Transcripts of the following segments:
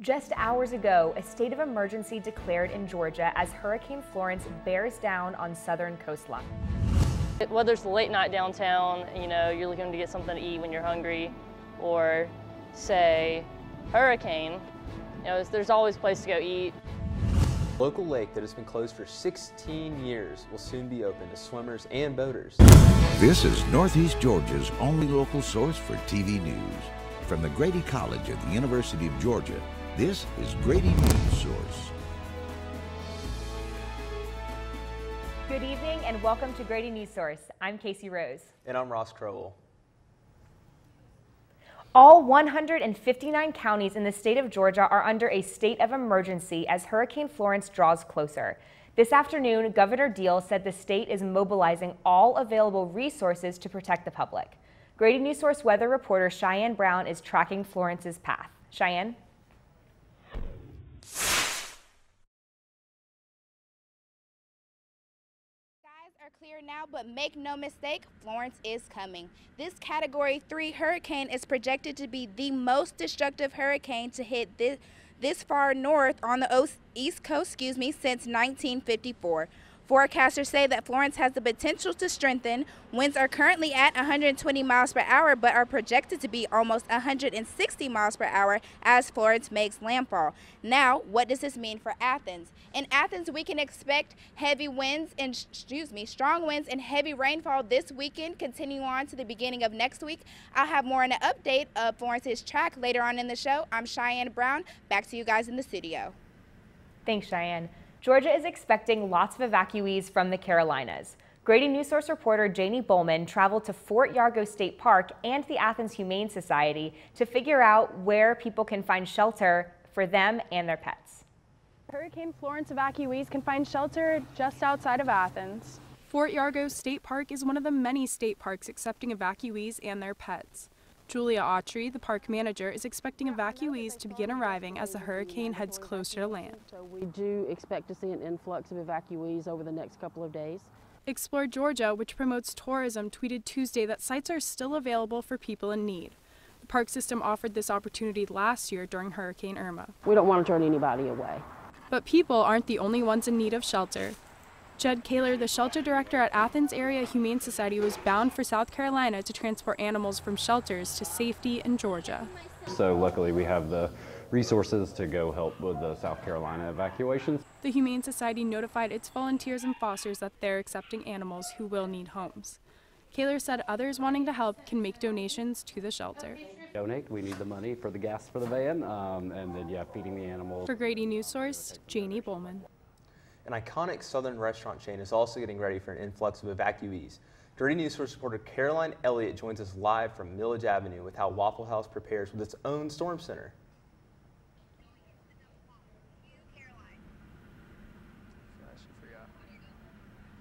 Just hours ago, a state of emergency declared in Georgia as Hurricane Florence bears down on southern coastline. Whether it's late night downtown, you're looking to get something to eat when you're hungry, or say hurricane, there's always a place to go eat. The local lake that has been closed for 16 years will soon be open to swimmers and boaters. This is Northeast Georgia's only local source for TV news. From the Grady College at the University of Georgia, this is Grady News Source. Good evening and welcome to Grady News Source. I'm Casey Rose. And I'm Ross Crowell. All 159 counties in the state of Georgia are under a state of emergency as Hurricane Florence draws closer. This afternoon, Governor Deal said the state is mobilizing all available resources to protect the public. Grady News Source weather reporter Cheyenne Brown is tracking Florence's path. Cheyenne? Are clear now, but make no mistake, Florence is coming. This Category 3 hurricane is projected to be the most destructive hurricane to hit this far north on the East Coast, since 1954. Forecasters say that Florence has the potential to strengthen. Winds are currently at 120 miles per hour, but are projected to be almost 160 miles per hour as Florence makes landfall. Now, what does this mean for Athens? In Athens, we can expect strong winds and heavy rainfall this weekend, continuing on to the beginning of next week. I'll have more on an update of Florence's track later on in the show. I'm Cheyenne Brown. Back to you guys in the studio. Thanks, Cheyenne. Georgia is expecting lots of evacuees from the Carolinas. Grady News Source reporter Janie Bowman traveled to Fort Yargo State Park and the Athens Humane Society to figure out where people can find shelter for them and their pets. Hurricane Florence evacuees can find shelter just outside of Athens. Fort Yargo State Park is one of the many state parks accepting evacuees and their pets. Julia Autry, the park manager, is expecting evacuees to begin arriving as the hurricane heads closer to land. So we do expect to see an influx of evacuees over the next couple of days. Explore Georgia, which promotes tourism, tweeted Tuesday that sites are still available for people in need. The park system offered this opportunity last year during Hurricane Irma. We don't want to turn anybody away. But people aren't the only ones in need of shelter. Jed Kaler, the shelter director at Athens Area Humane Society, was bound for South Carolina to transport animals from shelters to safety in Georgia. So luckily we have the resources to go help with the South Carolina evacuations. The Humane Society notified its volunteers and fosters that they're accepting animals who will need homes. Kaler said others wanting to help can make donations to the shelter. Donate, we need the money for the gas for the van, and then feeding the animals. For Grady News Source, Janie Bowman. An iconic southern restaurant chain is also getting ready for an influx of evacuees. Grady News Source reporter Caroline Elliott joins us live from Millage Avenue with how Waffle House prepares with its own storm center.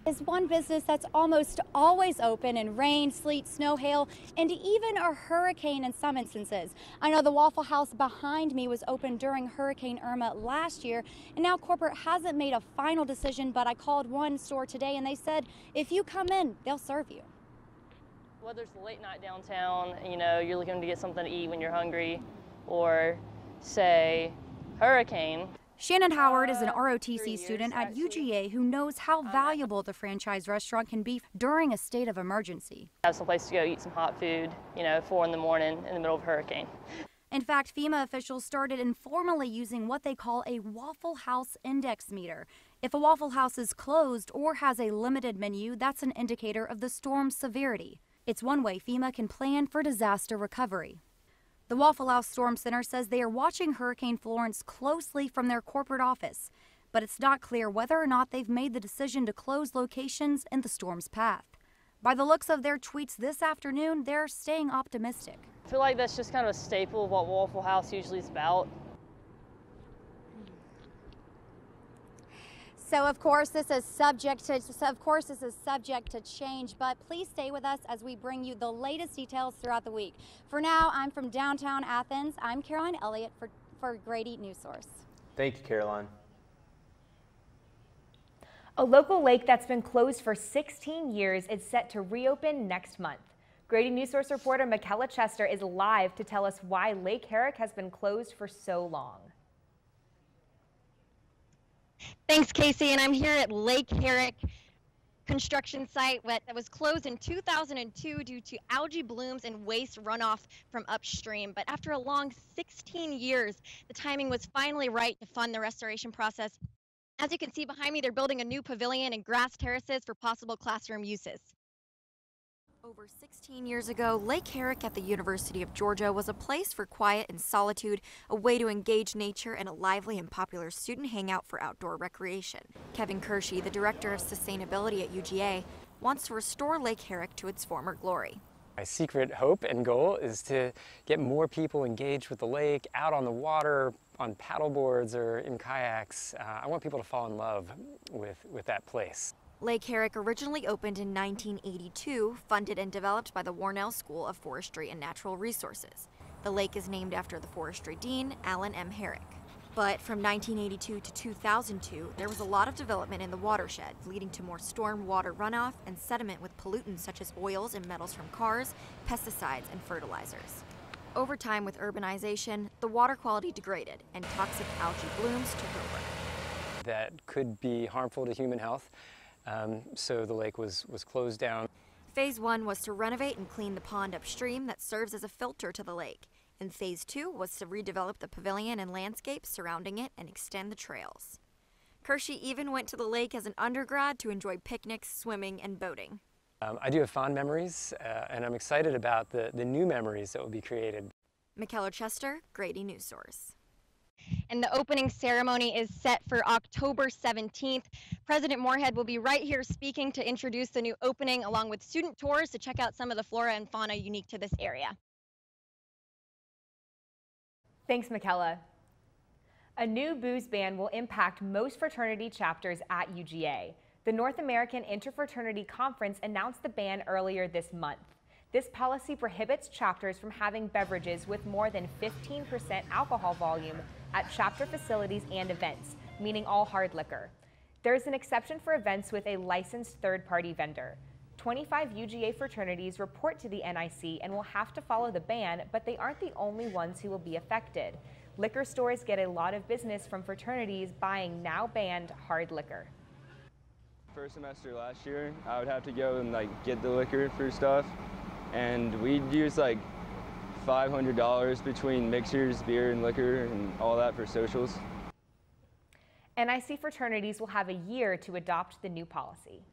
Is one business that's almost always open in rain, sleet, snow, hail, and even a hurricane in some instances. I know the Waffle House behind me was open during Hurricane Irma last year, and now corporate hasn't made a final decision, but I called one store today and they said, if you come in, they'll serve you. Whether it's late night downtown, you're looking to get something to eat when you're hungry, or say hurricane. Shannon Howard is an ROTC student at UGA who knows how valuable the franchise restaurant can be during a state of emergency. Have some place to go eat some hot food, 4 in the morning in the middle of a hurricane. In fact, FEMA officials started informally using what they call a Waffle House index meter. If a Waffle House is closed or has a limited menu, that's an indicator of the storm's severity. It's one way FEMA can plan for disaster recovery. The Waffle House Storm Center says they are watching Hurricane Florence closely from their corporate office, but it's not clear whether or not they've made the decision to close locations in the storm's path. By the looks of their tweets this afternoon, they're staying optimistic. I feel like that's just kind of a staple of what Waffle House usually is about. So of course this is subject to change, but please stay with us as we bring you the latest details throughout the week. For now, I'm from downtown Athens. I'm Caroline Elliott for Grady News Source. Thank you, Caroline. A local lake that's been closed for 16 years is set to reopen next month. Grady News Source reporter Michaela Chester is live to tell us why Lake Herrick has been closed for so long. Thanks, Casey, and I'm here at Lake Herrick construction site that was closed in 2002 due to algae blooms and waste runoff from upstream. But after a long 16 years, the timing was finally right to fund the restoration process. As you can see behind me, they're building a new pavilion and grass terraces for possible classroom uses. Over 16 years ago, Lake Herrick at the University of Georgia was a place for quiet and solitude, a way to engage nature, and a lively and popular student hangout for outdoor recreation. Kevin Kershey, the Director of Sustainability at UGA, wants to restore Lake Herrick to its former glory. My secret hope and goal is to get more people engaged with the lake, out on the water, on paddle boards or in kayaks. I want people to fall in love with that place. Lake Herrick originally opened in 1982, funded and developed by the Warnell School of Forestry and Natural Resources. The lake is named after the forestry dean, Alan M. Herrick. But from 1982 to 2002, there was a lot of development in the watershed, leading to more storm water runoff and sediment with pollutants such as oils and metals from cars, pesticides, and fertilizers. Over time with urbanization, the water quality degraded and toxic algae blooms took over. That could be harmful to human health. So the lake was closed down. Phase 1 was to renovate and clean the pond upstream that serves as a filter to the lake. And Phase 2 was to redevelop the pavilion and landscapes surrounding it and extend the trails. Kershey even went to the lake as an undergrad to enjoy picnics, swimming, and boating. I do have fond memories, and I'm excited about the new memories that will be created. Michaela Chester, Grady News Source. And the opening ceremony is set for October 17th. President Moorhead will be right here speaking to introduce the new opening along with student tours to check out some of the flora and fauna unique to this area. Thanks, Michaela. A new booze ban will impact most fraternity chapters at UGA. The North American Interfraternity Conference announced the ban earlier this month. This policy prohibits chapters from having beverages with more than 15% alcohol volume at chapter facilities and events, meaning all hard liquor. There is an exception for events with a licensed third-party vendor. 25 UGA fraternities report to the NIC and will have to follow the ban, but they aren't the only ones who will be affected. Liquor stores get a lot of business from fraternities buying now banned hard liquor. First semester last year, I would have to go and get the liquor for stuff, and we'd use $500 between mixers, beer and liquor and all that for socials. NIC fraternities will have a year to adopt the new policy.